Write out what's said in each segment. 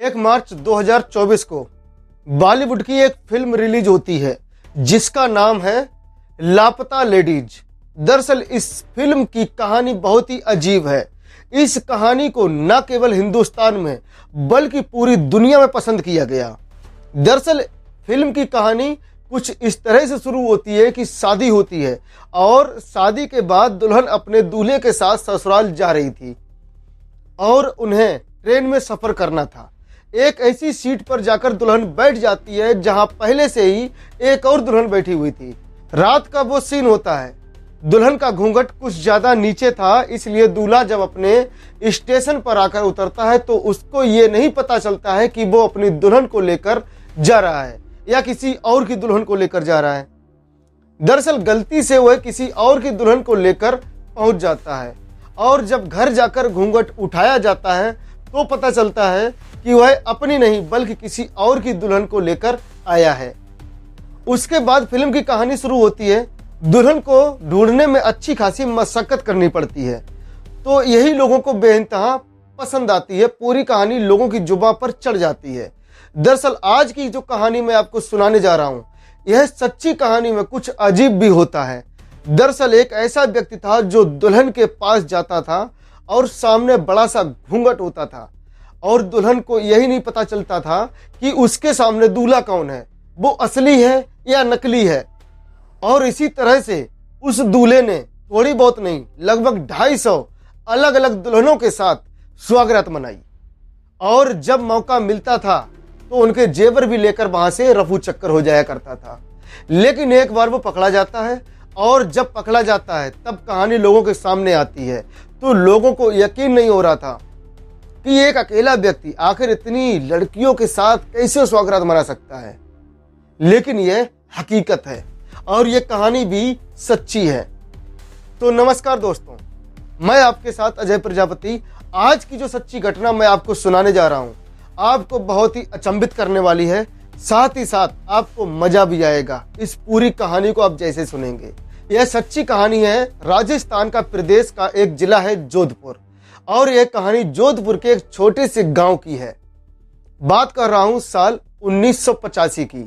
1 मार्च 2024 को बॉलीवुड की एक फिल्म रिलीज होती है जिसका नाम है लापता लेडीज। दरअसल इस फिल्म की कहानी बहुत ही अजीब है। इस कहानी को न केवल हिंदुस्तान में बल्कि पूरी दुनिया में पसंद किया गया। दरअसल फिल्म की कहानी कुछ इस तरह से शुरू होती है कि शादी होती है और शादी के बाद दुल्हन अपने दूल्हे के साथ ससुराल जा रही थी और उन्हें ट्रेन में सफर करना था। एक ऐसी सीट पर जाकर दुल्हन बैठ जाती है जहां पहले से ही एक और दुल्हन बैठी हुई थी। रात का वो सीन होता है। दुल्हन का घूंघट कुछ ज्यादा नीचे था, इसलिए दूल्हा जब अपने स्टेशन पर आकर उतरता है तो उसको ये नहीं पता चलता है कि वो अपनी दुल्हन को लेकर जा रहा है या किसी और की दुल्हन को लेकर जा रहा है। दरअसल गलती से वह किसी और की दुल्हन को लेकर पहुंच जाता है और जब घर जाकर घूंघट उठाया जाता है तो पता चलता है कि वह अपनी नहीं बल्कि किसी और की दुल्हन को लेकर आया है। उसके बाद फिल्म की कहानी शुरू होती है। दुल्हन को ढूंढने में अच्छी खासी मशक्कत करनी पड़ती है, तो यही लोगों को बेइंतहा पसंद आती है। पूरी कहानी लोगों की जुबान पर चढ़ जाती है। दरअसल आज की जो कहानी मैं आपको सुनाने जा रहा हूं, यह सच्ची कहानी में कुछ अजीब भी होता है। दरअसल एक ऐसा व्यक्ति था जो दुल्हन के पास जाता था और सामने बड़ा सा घूंघट होता था और दुल्हन को यही नहीं पता चलता था कि उसके सामने दूल्हा कौन है, वो असली है या नकली है। और इसी तरह से उस दूल्हे ने थोड़ी बहुत नहीं लगभग 250 अलग अलग दुल्हनों के साथ स्वागत मनाई और जब मौका मिलता था तो उनके जेवर भी लेकर वहां से रफू चक्कर हो जाया करता था। लेकिन एक बार वो पकड़ा जाता है और जब पकड़ा जाता है तब कहानी लोगों के सामने आती है तो लोगों को यकीन नहीं हो रहा था कि एक अकेला व्यक्ति आखिर इतनी लड़कियों के साथ कैसे स्वागत मना सकता है। लेकिन यह हकीकत है और यह कहानी भी सच्ची है। तो नमस्कार दोस्तों, मैं आपके साथ अजय प्रजापति। आज की जो सच्ची घटना मैं आपको सुनाने जा रहा हूं आपको बहुत ही अचंभित करने वाली है, साथ ही साथ आपको मजा भी आएगा इस पूरी कहानी को आप जैसे सुनेंगे। यह सच्ची कहानी है। राजस्थान का प्रदेश का एक जिला है जोधपुर और यह कहानी जोधपुर के एक छोटे से गांव की है। बात कर रहा हूं साल 1985 की।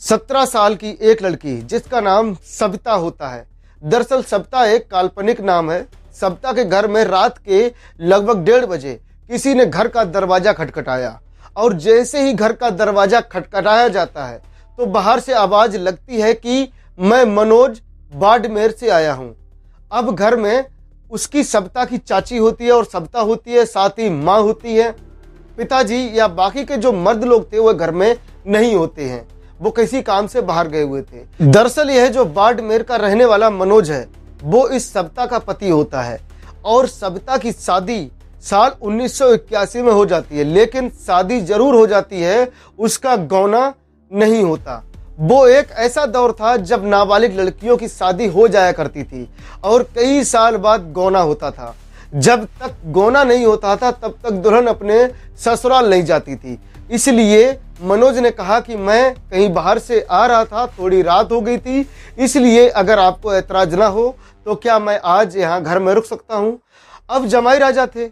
17 साल की एक लड़की जिसका नाम सविता होता है। दरअसल सविता एक काल्पनिक नाम है। सविता के घर में रात के लगभग 1:30 बजे किसी ने घर का दरवाजा खटखटाया और जैसे ही घर का दरवाजा खटखटाया जाता है तो बाहर से आवाज लगती है कि मैं मनोज बाड़मेर से आया हूं। अब घर में उसकी सविता की चाची होती है और सविता होती है, साथ ही माँ होती है। पिताजी या बाकी के जो मर्द लोग थे वह घर में नहीं होते हैं, वो किसी काम से बाहर गए हुए थे। दरअसल यह जो बाड़मेर का रहने वाला मनोज है वो इस सविता का पति होता है और सविता की शादी साल 1981 में हो जाती है। लेकिन शादी जरूर हो जाती है, उसका गौना नहीं होता। वो एक ऐसा दौर था जब नाबालिग लड़कियों की शादी हो जाया करती थी और कई साल बाद गौना होता था। जब तक गौना नहीं होता था तब तक दुल्हन अपने ससुराल नहीं जाती थी। इसलिए मनोज ने कहा कि मैं कहीं बाहर से आ रहा था, थोड़ी रात हो गई थी, इसलिए अगर आपको ऐतराज ना हो तो क्या मैं आज यहाँ घर में रुक सकता हूँ। अब जमाई राजा थे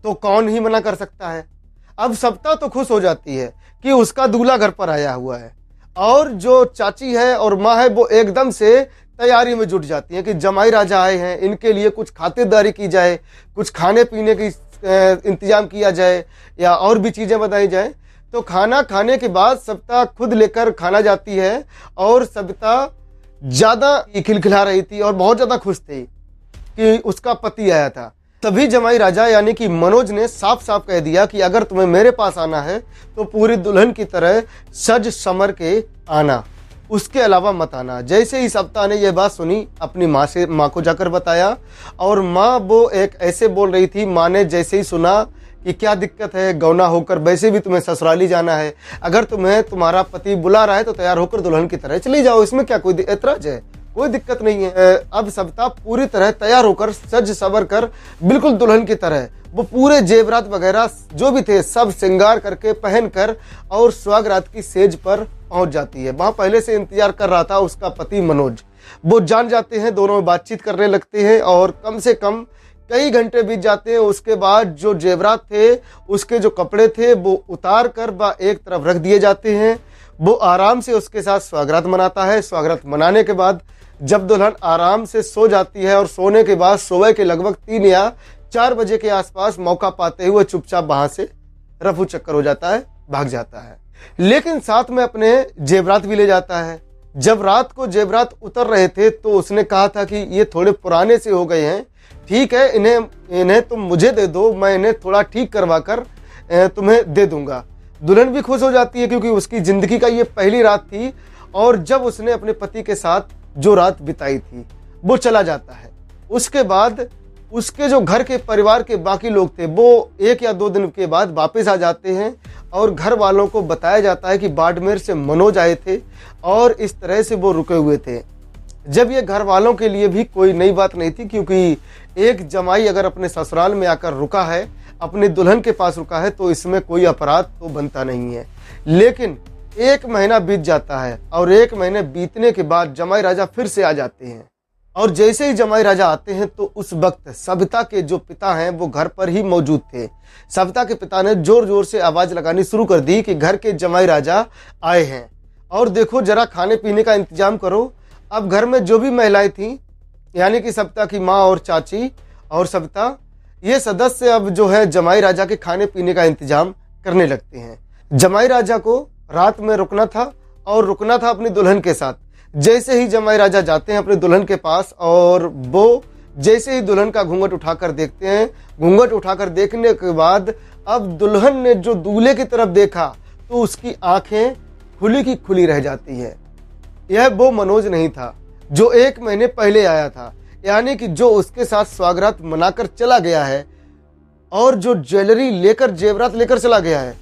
तो कौन ही मना कर सकता है। अब सविता तो खुश हो जाती है कि उसका दूल्हा घर पर आया हुआ है और जो चाची है और माँ है वो एकदम से तैयारी में जुट जाती है कि जमाई राजा आए हैं, इनके लिए कुछ खातिरदारी की जाए, कुछ खाने पीने की इंतजाम किया जाए या और भी चीजें बताई जाए। तो खाना खाने के बाद सविता खुद लेकर खाना जाती है और सविता ज्यादा खिलखिला रही थी और बहुत ज्यादा खुश थी कि उसका पति आया था। तभी जमाई राजा यानी कि मनोज ने साफ साफ कह दिया कि अगर तुम्हें मेरे पास आना है तो पूरी दुल्हन की तरह सज समर के आना, उसके अलावा मत आना। जैसे ही सविता ने यह बात सुनी अपनी माँ को जाकर बताया और माँ वो एक ऐसे बोल रही थी। माँ ने जैसे ही सुना कि क्या दिक्कत है, गौना होकर वैसे भी तुम्हें ससुराली जाना है, अगर तुम्हें तुम्हारा पति बुला रहा है तो तैयार होकर दुल्हन की तरह चली जाओ, इसमें क्या कोई ऐतराज है, कोई दिक्कत नहीं है। अब सविता पूरी तरह तैयार होकर सज सवर कर बिल्कुल दुल्हन की तरह वो पूरे जेवरात वगैरह जो भी थे सब श्रृंगार करके पहन कर और स्वागरात की सेज पर पहुंच जाती है। वहां पहले से इंतजार कर रहा था उसका पति मनोज। वो जान जाते हैं, दोनों बातचीत करने लगते हैं और कम से कम कई घंटे बीत जाते हैं। उसके बाद जो जेवरात थे, उसके जो कपड़े थे, वो उतार कर एक तरफ रख दिए जाते हैं। वो आराम से उसके साथ स्वागत मनाता है। स्वागत मनाने के बाद जब दुल्हन आराम से सो जाती है और सोने के बाद सुबह के लगभग 3 या 4 बजे के आसपास मौका पाते हुए चुपचाप वहां से रफू चक्कर हो जाता है, भाग जाता है। लेकिन साथ में अपने जेवरात भी ले जाता है। जब रात को जेवरात उतर रहे थे तो उसने कहा था कि ये थोड़े पुराने से हो गए हैं, ठीक है, इन्हें तुम मुझे दे दो, मैं इन्हें थोड़ा ठीक करवा कर तुम्हें दे दूंगा। दुल्हन भी खुश हो जाती है क्योंकि उसकी जिंदगी का ये पहली रात थी और जब उसने अपने पति के साथ जो रात बिताई थी वो चला जाता है। उसके बाद उसके जो घर के परिवार के बाकी लोग थे वो 1 या 2 दिन के बाद वापस आ जाते हैं और घर वालों को बताया जाता है कि बाड़मेर से मनोज आए थे और इस तरह से वो रुके हुए थे। जब ये घर वालों के लिए भी कोई नई बात नहीं थी, क्योंकि एक जमाई अगर अपने ससुराल में आकर रुका है, अपनी दुल्हन के पास रुका है, तो इसमें कोई अपराध तो बनता नहीं है। लेकिन 1 महीना बीत जाता है और 1 महीने बीतने के बाद जमाई राजा फिर से आ जाते हैं और जैसे ही जमाई राजा आते हैं तो उस वक्त सविता के जो पिता हैं वो घर पर ही मौजूद थे। सविता के पिता ने जोर जोर से आवाज लगानी शुरू कर दी कि घर के जमाई राजा आए हैं और देखो जरा खाने पीने का इंतजाम करो। अब घर में जो भी महिलाएं थीं, यानी कि सविता की माँ और चाची और सविता, ये सदस्य अब जो है जमाई राजा के खाने पीने का इंतजाम करने लगते हैं। जमाई राजा को रात में रुकना था और रुकना था अपनी दुल्हन के साथ। जैसे ही जमाई राजा जाते हैं अपनी दुल्हन के पास और वो जैसे ही दुल्हन का घूंघट उठाकर देखते हैं, घूंघट उठाकर देखने के बाद अब दुल्हन ने जो दूल्हे की तरफ देखा तो उसकी आंखें खुली की खुली रह जाती है। यह वो मनोज नहीं था जो 1 महीने पहले आया था, यानी कि जो उसके साथ स्वागत मनाकर चला गया है और जो ज्वेलरी लेकर जेवरात लेकर चला गया है।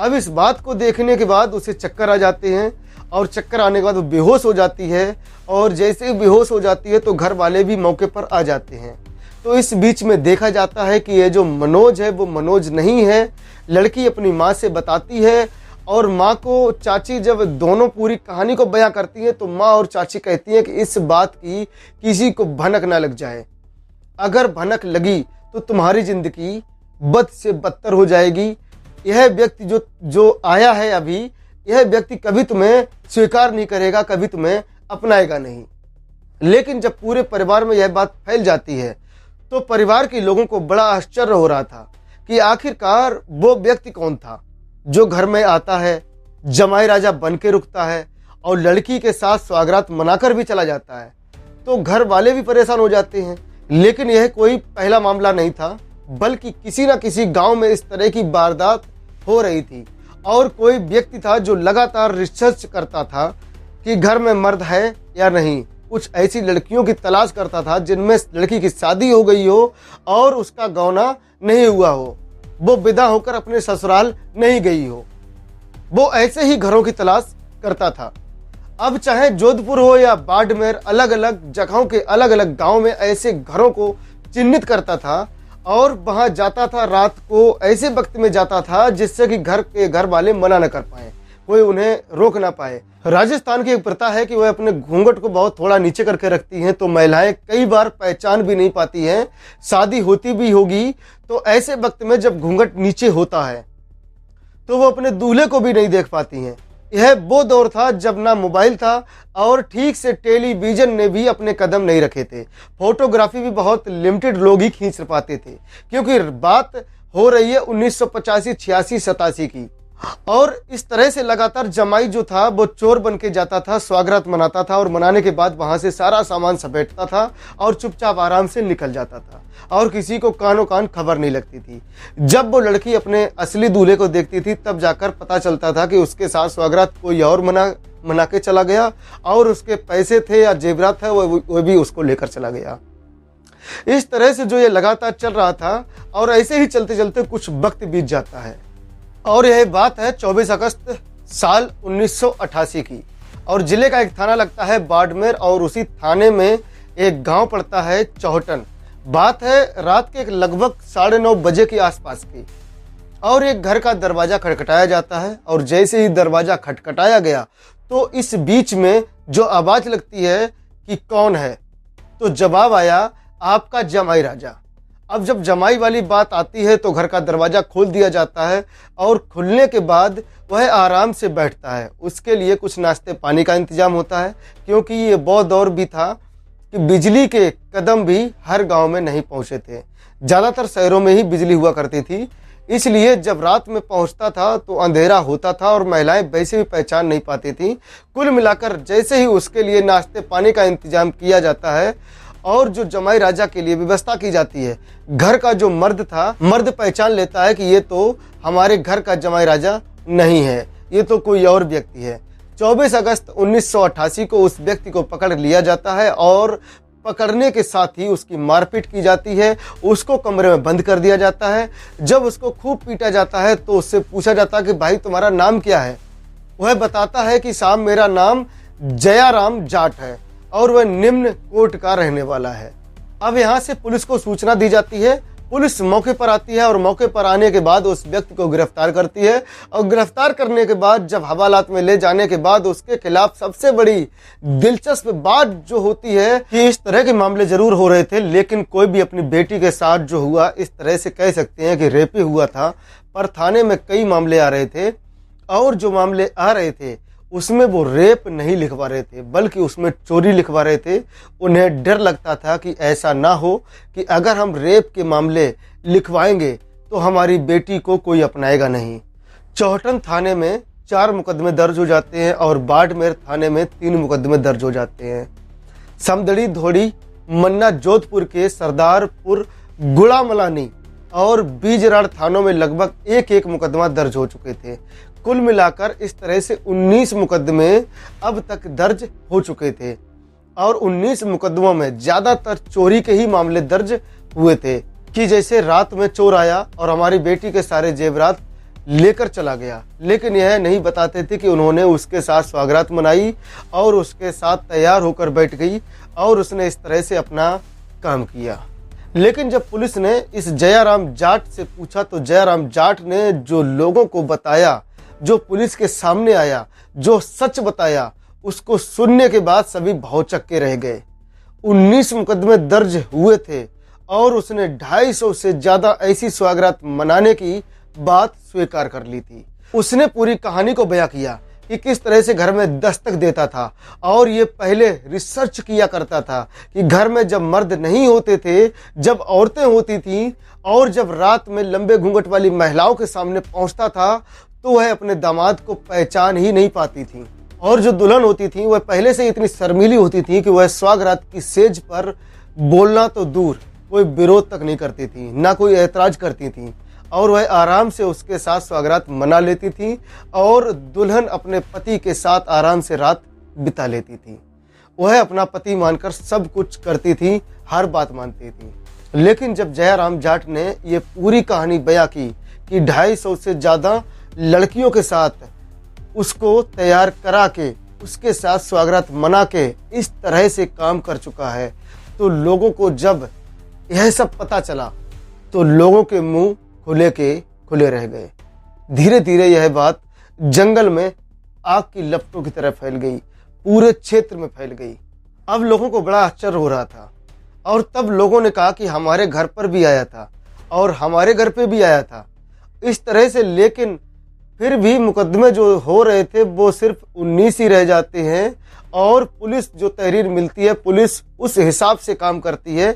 अब इस बात को देखने के बाद उसे चक्कर आ जाते हैं और चक्कर आने के बाद वो बेहोश हो जाती है और जैसे ही बेहोश हो जाती है तो घर वाले भी मौके पर आ जाते हैं। तो इस बीच में देखा जाता है कि ये जो मनोज है वो मनोज नहीं है। लड़की अपनी माँ से बताती है और माँ को चाची जब दोनों पूरी कहानी को बयां करती है तो माँ और चाची कहती हैं कि इस बात की किसी को भनक ना लग जाए, अगर भनक लगी तो तुम्हारी जिंदगी बद से बदतर हो जाएगी। यह व्यक्ति जो आया है अभी, यह व्यक्ति कभी तुम्हें स्वीकार नहीं करेगा, कभी तुम्हें अपनाएगा नहीं। लेकिन जब पूरे परिवार में यह बात फैल जाती है तो परिवार के लोगों को बड़ा आश्चर्य हो रहा था कि आखिरकार वो व्यक्ति कौन था जो घर में आता है, जमाई राजा बन के रुकता है और लड़की के साथ स्वागत मनाकर भी चला जाता है। तो घर वाले भी परेशान हो जाते हैं। लेकिन यह कोई पहला मामला नहीं था, बल्कि किसी न किसी गांव में इस तरह की वारदात हो रही थी और कोई व्यक्ति था जो लगातार रिसर्च करता था कि घर में मर्द है या नहीं। कुछ ऐसी लड़कियों की तलाश करता था जिनमें लड़की की शादी हो गई हो और उसका गौना नहीं हुआ हो, वो विदा होकर अपने ससुराल नहीं गई हो। वो ऐसे ही घरों की तलाश करता था। अब चाहे जोधपुर हो या बाड़मेर, अलग अलग जगहों के अलग अलग गांव में ऐसे घरों को चिन्हित करता था और वहां जाता था। रात को ऐसे वक्त में जाता था जिससे कि घर वाले मना न कर पाए, कोई उन्हें रोक ना पाए। राजस्थान की एक प्रथा है कि वह अपने घूंघट को बहुत थोड़ा नीचे करके रखती हैं, तो महिलाएं कई बार पहचान भी नहीं पाती हैं। शादी होती भी होगी तो ऐसे वक्त में जब घूंघट नीचे होता है तो वो अपने दूल्हे को भी नहीं देख पाती हैं। यह वो दौर था जब ना मोबाइल था और ठीक से टेलीविजन ने भी अपने कदम नहीं रखे थे। फोटोग्राफी भी बहुत लिमिटेड लोग ही खींच पाते थे, क्योंकि बात हो रही है 1985, 86, 87 की। और इस तरह से लगातार जमाई जो था वो चोर बन के जाता था, स्वागत मनाता था और मनाने के बाद वहां से सारा सामान समेटता था और चुपचाप आराम से निकल जाता था और किसी को कानों कान खबर नहीं लगती थी। जब वो लड़की अपने असली दूल्हे को देखती थी तब जाकर पता चलता था कि उसके साथ स्वागत कोई और मना के चला गया और उसके पैसे थे या जेवरात है वो भी उसको लेकर चला गया। इस तरह से जो ये लगातार चल रहा था और ऐसे ही चलते चलते कुछ वक्त बीत जाता है और यह बात है 24 अगस्त साल 1988 की और जिले का एक थाना लगता है बाड़मेर और उसी थाने में एक गांव पड़ता है चौहटन। बात है रात के लगभग 9:30 बजे के आसपास की और एक घर का दरवाजा खटखटाया जाता है और जैसे ही दरवाजा खटखटाया गया तो इस बीच में जो आवाज लगती है कि कौन है, तो जवाब आया आपका जमाई राजा। अब जब जमाई वाली बात आती है तो घर का दरवाज़ा खोल दिया जाता है और खुलने के बाद वह आराम से बैठता है। उसके लिए कुछ नाश्ते पानी का इंतजाम होता है, क्योंकि ये वो दौर भी था कि बिजली के कदम भी हर गांव में नहीं पहुंचे थे। ज़्यादातर शहरों में ही बिजली हुआ करती थी, इसलिए जब रात में पहुंचता था तो अंधेरा होता था और महिलाएं वैसे भी पहचान नहीं पाती थी। कुल मिलाकर जैसे ही उसके लिए नाश्ते पानी का इंतजाम किया जाता है और जो जमाई राजा के लिए व्यवस्था की जाती है, घर का जो मर्द था, मर्द पहचान लेता है कि ये तो हमारे घर का जमाई राजा नहीं है, ये तो कोई और व्यक्ति है। 24 अगस्त 1988 को उस व्यक्ति को पकड़ लिया जाता है और पकड़ने के साथ ही उसकी मारपीट की जाती है। उसको कमरे में बंद कर दिया जाता है। जब उसको खूब पीटा जाता है तो उससे पूछा जाता है कि भाई तुम्हारा नाम क्या है। वह बताता है कि साहब मेरा नाम जयाराम जाट है और वह निम्न कोट का रहने वाला है। अब यहाँ से पुलिस को सूचना दी जाती है। पुलिस मौके पर आती है और मौके पर आने के बाद उस व्यक्ति को गिरफ्तार करती है और गिरफ्तार करने के बाद जब हवालात में ले जाने के बाद उसके खिलाफ सबसे बड़ी दिलचस्प बात जो होती है कि इस तरह के मामले जरूर हो रहे थे, लेकिन कोई भी अपनी बेटी के साथ जो हुआ इस तरह से कह सकते हैं कि रेप ही हुआ था। पर थाने में कई मामले आ रहे थे और जो मामले आ रहे थे उसमें वो रेप नहीं लिखवा रहे थे, बल्कि उसमें चोरी लिखवा रहे थे। उन्हें डर लगता था कि ऐसा ना हो कि अगर हम रेप के मामले लिखवाएंगे तो हमारी बेटी को कोई अपनाएगा नहीं। चौहटन थाने में 4 मुकदमे दर्ज हो जाते हैं और बाड़मेर थाने में 3 मुकदमे दर्ज हो जाते हैं। समदड़ी, धोड़ी, मन्ना, जोधपुर के सरदारपुर, गुड़ामलानी और बीजराड़ थानों में लगभग एक मुकदमा दर्ज हो चुके थे। कुल मिलाकर इस तरह से 19 मुकदमे अब तक दर्ज हो चुके थे और 19 मुकदमों में ज़्यादातर चोरी के ही मामले दर्ज हुए थे कि जैसे रात में चोर आया और हमारी बेटी के सारे जेवरात लेकर चला गया, लेकिन यह नहीं बताते थे कि उन्होंने उसके साथ स्वागत मनाई और उसके साथ तैयार होकर बैठ गई और उसने इस तरह से अपना काम किया। लेकिन जब पुलिस ने इस जयाराम जाट से पूछा तो जयाराम जाट ने जो लोगों को बताया, जो पुलिस के सामने आया, जो सच बताया, उसको सुनने के बाद सभी भौचक्के रह गए। 19 मुकदमे दर्ज हुए थे और उसने 250 से ज्यादा ऐसी स्वागत मनाने की बात स्वीकार कर ली थी। उसने पूरी कहानी को बयां किया कि किस तरह से घर में दस्तक देता था और ये पहले रिसर्च किया करता था कि घर में जब मर्द नहीं होते थे, जब औरतें होती थीं और जब रात में लंबे घूंघट वाली महिलाओं के सामने पहुंचता था तो वह अपने दामाद को पहचान ही नहीं पाती थी और जो दुल्हन होती थी वह पहले से इतनी शर्मीली होती थी कि वह स्वागत की सेज पर बोलना तो दूर, कोई विरोध तक नहीं करती थी, ना कोई ऐतराज करती थी और वह आराम से उसके साथ स्वागत मना लेती थी और दुल्हन अपने पति के साथ आराम से रात बिता लेती थी। वह अपना पति मानकर सब कुछ करती थी, हर बात मानती थी। लेकिन जब जयाराम जाट ने ये पूरी कहानी बयां की कि 250 से ज़्यादा लड़कियों के साथ उसको तैयार करा के उसके साथ स्वागत मना के इस तरह से काम कर चुका है, तो लोगों को जब यह सब पता चला तो लोगों के मुंह खुले के खुले रह गए। धीरे धीरे यह बात जंगल में आग की लपटों की तरह फैल गई, पूरे क्षेत्र में फैल गई। अब लोगों को बड़ा आश्चर्य हो रहा था और तब लोगों ने कहा कि हमारे घर पर भी आया था और हमारे घर पे भी आया था, इस तरह से। लेकिन फिर भी मुकदमे जो हो रहे थे वो सिर्फ 19 ही रह जाते हैं और पुलिस जो तहरीर मिलती है, पुलिस उस हिसाब से काम करती है।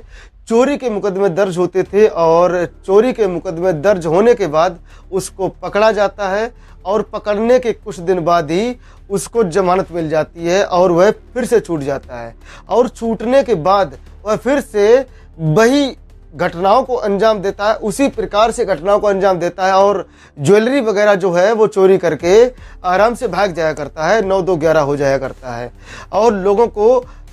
चोरी के मुकदमे दर्ज होते थे और चोरी के मुकदमे दर्ज होने के बाद उसको पकड़ा जाता है और पकड़ने के कुछ दिन बाद ही उसको जमानत मिल जाती है और वह फिर से छूट जाता है और छूटने के बाद वह फिर से वही घटनाओं को अंजाम देता है, उसी प्रकार से घटनाओं को अंजाम देता है और ज्वेलरी वगैरह जो है वो चोरी करके आराम से भाग जाया करता है, 9-2-11 हो जाया करता है। और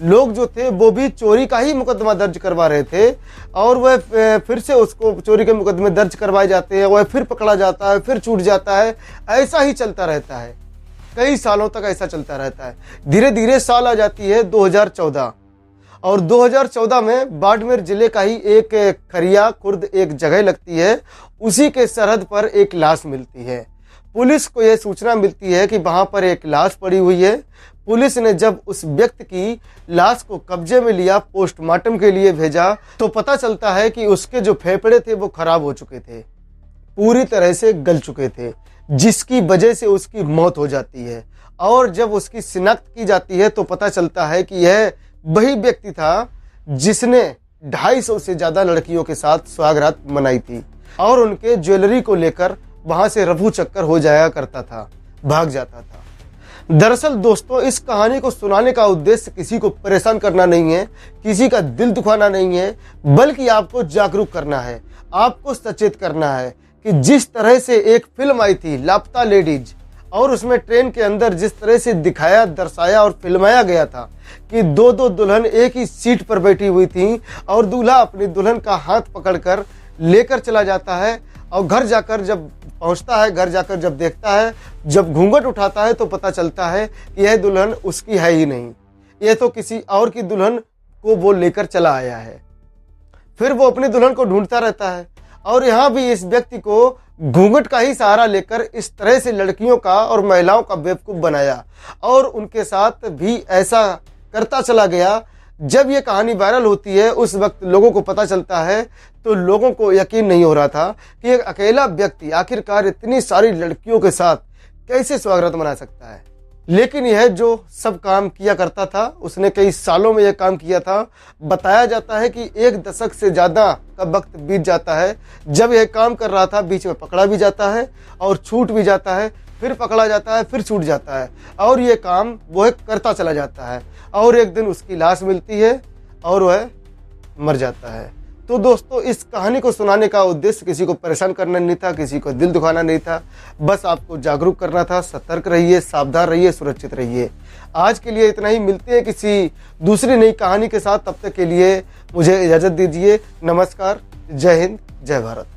लोग जो थे वो भी चोरी का ही मुकदमा दर्ज करवा रहे थे और वह फिर से उसको चोरी के मुकदमे दर्ज करवाए जाते हैं, वह फिर पकड़ा जाता है, फिर छूट जाता है। ऐसा ही चलता रहता है, कई सालों तक ऐसा चलता रहता है। धीरे धीरे साल आ जाती है 2014 और 2014 में बाड़मेर जिले का ही एक खरिया खुर्द एक जगह लगती है, उसी के सरहद पर एक लाश मिलती है। पुलिस को यह सूचना मिलती है कि वहां पर एक लाश पड़ी हुई है। पुलिस ने जब उस व्यक्ति की लाश को कब्जे में लिया, पोस्टमार्टम के लिए भेजा, तो पता चलता है कि उसके जो फेफड़े थे वो खराब हो चुके थे, पूरी तरह से गल चुके थे, जिसकी वजह से उसकी मौत हो जाती है। और जब उसकी शिनाख्त की जाती है तो पता चलता है कि यह वही व्यक्ति था जिसने 250 से ज़्यादा लड़कियों के साथ सुहागरात मनाई थी और उनके ज्वेलरी को लेकर वहां से रफू चक्कर हो जाया करता था, भाग जाता था। दरअसल दोस्तों, इस कहानी को सुनाने का उद्देश्य किसी को परेशान करना नहीं है, किसी का दिल दुखाना नहीं है, बल्कि आपको जागरूक करना है, आपको सचेत करना है कि जिस तरह से एक फिल्म आई थी लापता लेडीज, और उसमें ट्रेन के अंदर जिस तरह से दिखाया, दर्शाया और फिल्माया गया था कि दो दुल्हन एक ही सीट पर बैठी हुई थी और दूल्हा अपनी दुल्हन का हाथ पकड़कर लेकर चला जाता है और घर जाकर जब पहुंचता है, घर जाकर जब देखता है, जब घूंघट उठाता है तो पता चलता है कि यह दुल्हन उसकी है ही नहीं, यह तो किसी और की दुल्हन को वो लेकर चला आया है। फिर वो अपनी दुल्हन को ढूंढता रहता है और यहाँ भी इस व्यक्ति को घूंघट का ही सहारा लेकर इस तरह से लड़कियों का और महिलाओं का बेवकूफ़ बनाया और उनके साथ भी ऐसा करता चला गया। जब ये कहानी वायरल होती है उस वक्त लोगों को पता चलता है तो लोगों को यकीन नहीं हो रहा था कि एक अकेला व्यक्ति आखिरकार इतनी सारी लड़कियों के साथ कैसे सुहागरात मना सकता है। लेकिन यह जो सब काम किया करता था, उसने कई सालों में यह काम किया था। बताया जाता है कि 1 दशक से ज़्यादा का वक्त बीत जाता है। जब यह काम कर रहा था बीच में पकड़ा भी जाता है और छूट भी जाता है, फिर पकड़ा जाता है, फिर छूट जाता है और ये काम वह करता चला जाता है और एक दिन उसकी लाश मिलती है और वह मर जाता है। तो दोस्तों, इस कहानी को सुनाने का उद्देश्य किसी को परेशान करना नहीं था, किसी को दिल दुखाना नहीं था, बस आपको जागरूक करना था। सतर्क रहिए, सावधान रहिए, सुरक्षित रहिए। आज के लिए इतना ही, मिलते हैं किसी दूसरी नई कहानी के साथ। तब तक के लिए मुझे इजाज़त दीजिए। नमस्कार, जय हिंद, जय भारत।